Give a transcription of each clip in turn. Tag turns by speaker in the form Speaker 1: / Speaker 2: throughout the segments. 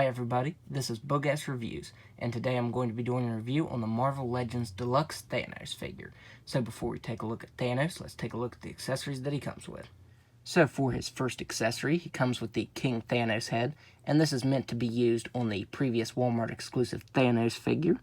Speaker 1: Hi everybody, this is Bug-Ass Reviews, and today I'm going to be doing a review on the Marvel Legends Deluxe Thanos figure. So before we take a look at Thanos, let's take a look at the accessories that he comes with. So for his first accessory, he comes with the King Thanos head, and this is meant to be used on the previous Walmart exclusive Thanos figure.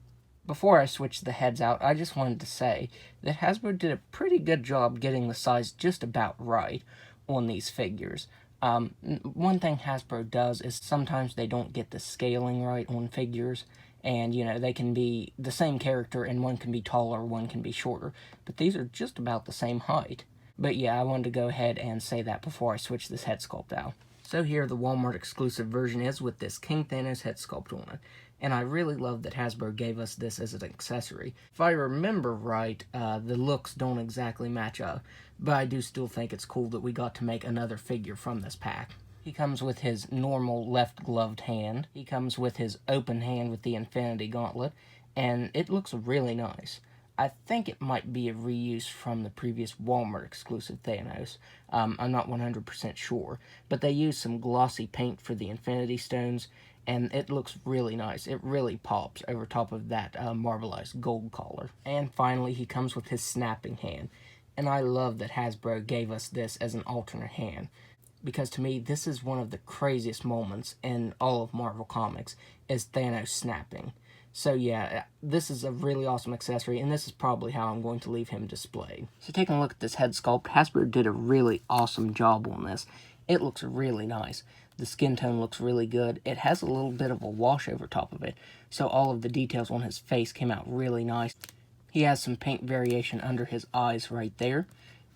Speaker 1: Before I switch the heads out, I just wanted to say that Hasbro did a pretty good job getting the size just about right on these figures. One thing Hasbro does is sometimes they don't get the scaling right on figures, and they can be the same character and one can be taller, one can be shorter, but these are just about the same height. But yeah, I wanted to go ahead and say that before I switch this head sculpt out. So here the Walmart exclusive version is with this King Thanos head sculpt on it, and I really love that Hasbro gave us this as an accessory. If I remember right, the looks don't exactly match up, but I do still think it's cool that we got to make another figure from this pack. He comes with his normal left gloved hand, he comes with his open hand with the Infinity Gauntlet, and it looks really nice. I think it might be a reuse from the previous Walmart exclusive Thanos. I'm not 100% sure, but they used some glossy paint for the Infinity Stones, and it looks really nice. It really pops over top of that marbleized gold collar. And finally, he comes with his snapping hand, and I love that Hasbro gave us this as an alternate hand, because to me, this is one of the craziest moments in all of Marvel Comics, is Thanos snapping. So yeah, this is a really awesome accessory, and this is probably how I'm going to leave him displayed. So taking a look at this head sculpt, Hasbro did a really awesome job on this. It looks really nice. The skin tone looks really good. It has a little bit of a wash over top of it, so all of the details on his face came out really nice. He has some paint variation under his eyes right there,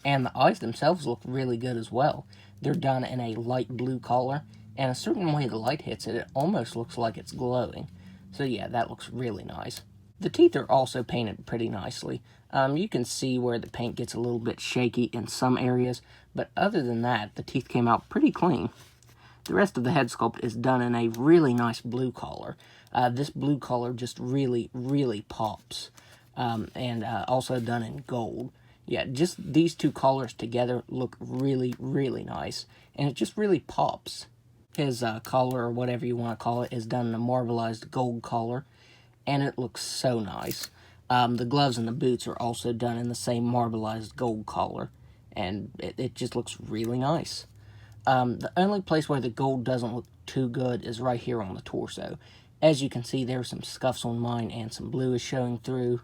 Speaker 1: and the eyes themselves look really good as well. They're done in a light blue color, and a certain way the light hits it, it almost looks like it's glowing. So yeah, that looks really nice. The teeth are also painted pretty nicely. You can see where the paint gets a little bit shaky in some areas, but other than that, the teeth came out pretty clean. The rest of the head sculpt is done in a really nice blue color. This blue color just really, really pops. And also done in gold. Yeah, just these two colors together look really, really nice. And it just really pops. His collar, or whatever you want to call it, is done in a marbleized gold collar, and it looks so nice. The gloves and the boots are also done in the same marbleized gold collar, and it just looks really nice. The only place where the gold doesn't look too good is right here on the torso. As you can see, there are some scuffs on mine, and some blue is showing through.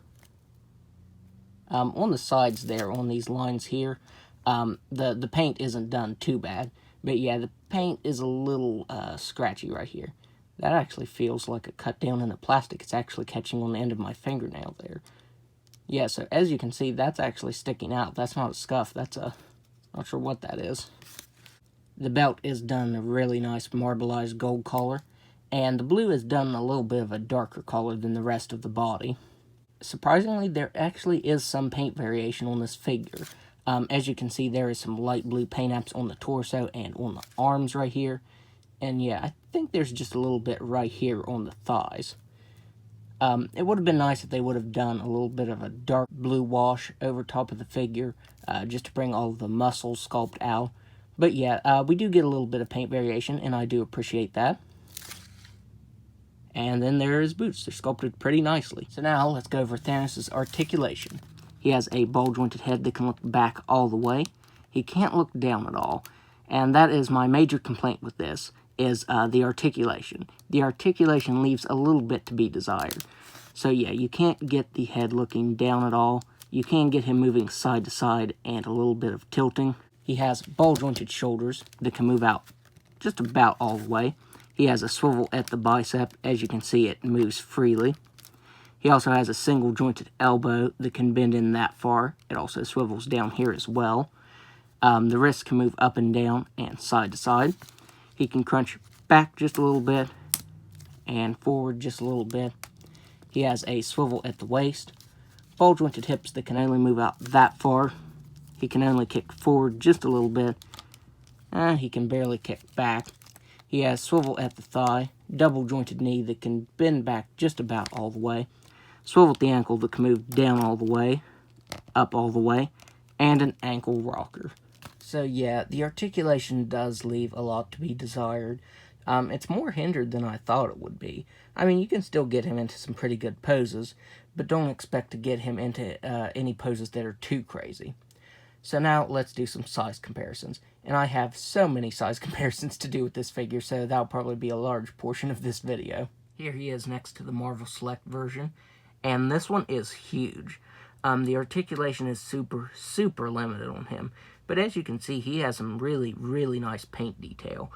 Speaker 1: On the sides there, on these lines here, the paint isn't done too bad. But yeah, the paint is a little scratchy right here. That actually feels like a cut down in the plastic. It's actually catching on the end of my fingernail there. Yeah, so as you can see, that's actually sticking out. That's not a scuff. That's a... not sure what that is. The belt is done in a really nice marbleized gold color. And the blue is done in a little bit of a darker color than the rest of the body. Surprisingly, there actually is some paint variation on this figure. As you can see, there is some light blue paint apps on the torso and on the arms right here. And yeah, I think there's just a little bit right here on the thighs. It would have been nice if they would have done a little bit of a dark blue wash over top of the figure, just to bring all of the muscle sculpt out. But yeah, we do get a little bit of paint variation, and I do appreciate that. And then there are his boots. They're sculpted pretty nicely. So now, let's go over Thanos' articulation. He has a ball-jointed head that can look back all the way. He can't look down at all. And that is my major complaint with this, is the articulation. The articulation leaves a little bit to be desired. So yeah, you can't get the head looking down at all. You can get him moving side to side and a little bit of tilting. He has ball-jointed shoulders that can move out just about all the way. He has a swivel at the bicep. As you can see, it moves freely. He also has a single jointed elbow that can bend in that far. It also swivels down here as well. The wrist can move up and down and side to side. He can crunch back just a little bit and forward just a little bit. He has a swivel at the waist. Ball jointed hips that can only move out that far. He can only kick forward just a little bit. He can barely kick back. He has swivel at the thigh. Double jointed knee that can bend back just about all the way. Swivel at the ankle that can move down all the way, up all the way, and an ankle rocker. So yeah, the articulation does leave a lot to be desired. It's more hindered than I thought it would be. I mean, you can still get him into some pretty good poses, but don't expect to get him into any poses that are too crazy. So now let's do some size comparisons. And I have so many size comparisons to do with this figure, so that'll probably be a large portion of this video. Here he is next to the Marvel Select version, and this one is huge. The articulation is super limited on him, but as you can see, he has some really nice paint detail.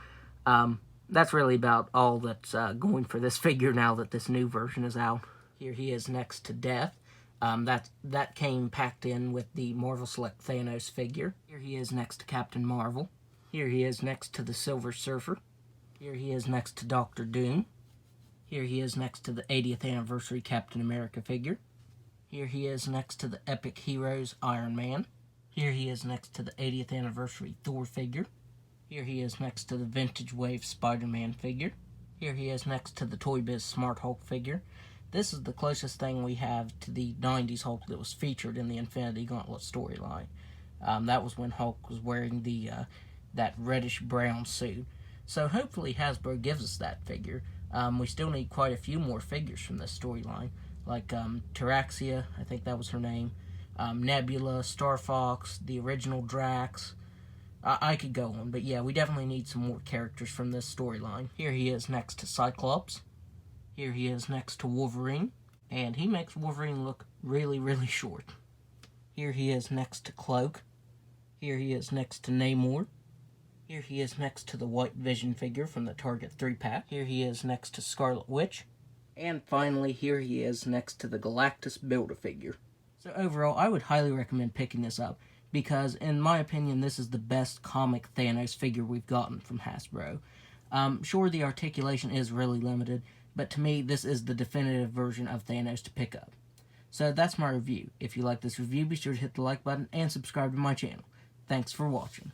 Speaker 1: That's really about all that's going for this figure now that this new version is out. Here he is next to Death. That came packed in with the Marvel Select Thanos figure. Here he is next to Captain Marvel. Here he is next to the Silver Surfer. Here he is next to Doctor Doom. Here he is next to the 80th anniversary Captain America figure. Here he is next to the Epic Heroes Iron Man. Here he is next to the 80th anniversary Thor figure. Here he is next to the Vintage Wave Spider-Man figure. Here he is next to the Toy Biz Smart Hulk figure. This is the closest thing we have to the 90s Hulk that was featured in the Infinity Gauntlet storyline. That was when Hulk was wearing that reddish-brown suit. So hopefully Hasbro gives us that figure. We still need quite a few more figures from this storyline, like Taraxia, I think that was her name, Nebula, Star Fox, the original Drax. I could go on, but yeah, we definitely need some more characters from this storyline. Here he is next to Cyclops. Here he is next to Wolverine, and he makes Wolverine look really short. Here he is next to Cloak. Here he is next to Namor. Here he is next to the White Vision figure from the Target 3-pack. Here he is next to Scarlet Witch. And finally, here he is next to the Galactus Build-A-Figure. So overall, I would highly recommend picking this up, because in my opinion, this is the best comic Thanos figure we've gotten from Hasbro. Sure, the articulation is really limited, but to me, this is the definitive version of Thanos to pick up. So that's my review. If you like this review, be sure to hit the like button and subscribe to my channel. Thanks for watching.